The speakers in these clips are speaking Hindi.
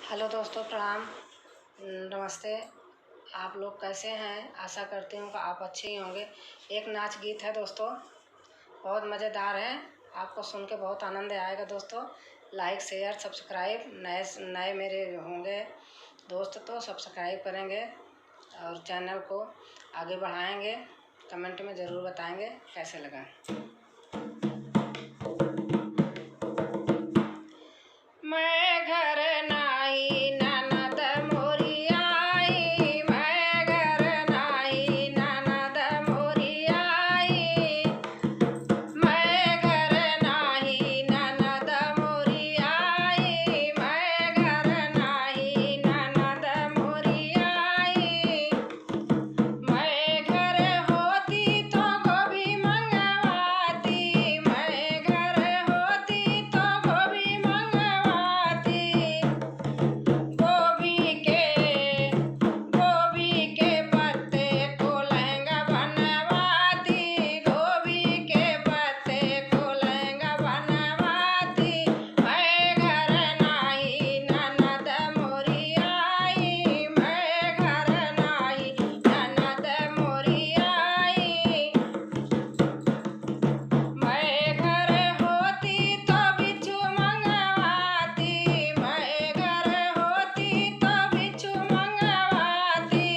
हेलो दोस्तों, प्रणाम, नमस्ते। आप लोग कैसे हैं? आशा करती हूँ कि आप अच्छे ही होंगे। एक नाच गीत है दोस्तों, बहुत मज़ेदार है। आपको सुन के बहुत आनंद आएगा दोस्तों। लाइक, शेयर, सब्सक्राइब, नए नए मेरे होंगे दोस्त तो सब्सक्राइब करेंगे और चैनल को आगे बढ़ाएंगे। कमेंट में ज़रूर बताएंगे कैसे लगा। मैं घर नाही ननद मोरी आई, मैं घर नाही ननद मोरी आई, मैं घर नाही ननद मोरी आई, मैं घर नाही ननद मोरी आई। मैं घर होती तो गोभी मंगवाती, मैं घर होती तो गोभी मंगवाती। गोभी के पत्ते को लहंगा बनवाती, गोभी के पत्ते को लहंगा बनवाती। मैं घर नाही ननद मोरी आई, मैं घर नाही ननद मोरी आई। मैं घर होती तो बिच्छू मंगवाती, मैं घर होती तो बिच्छू मंगवाती।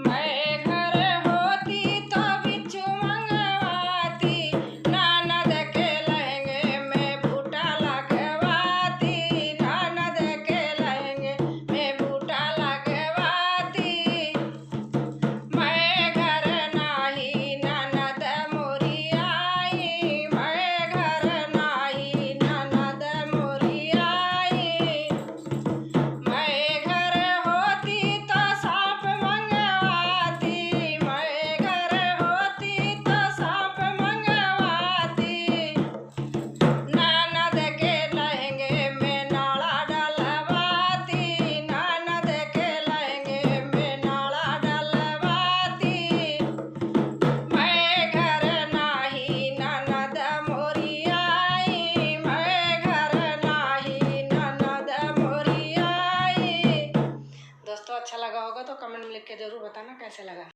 मैं घर होती तो बिच्छू मंगवाती। ननद के लहंगे में बूटा लगवाती, ननद के लहंगे में बूटा लगवाती। मैं घर नाही ननद मोरी आई, मैं घर नाही ननद मोरी आई। मैं घर होती तो सांप मंगवाती, मैं घर होती तो सांप मंगवाती। ननद के लहंगे में नाड़ा डलवाती, ननद के लहंगे में नाड़ा डलवाती। मैं घर नाही ननद मोरी आई, मैं घर नाही ननद मोरी आई। दोस्तों, अच्छा लगा होगा तो कमेंट में लिख के ज़रूर बताना कैसे लगा।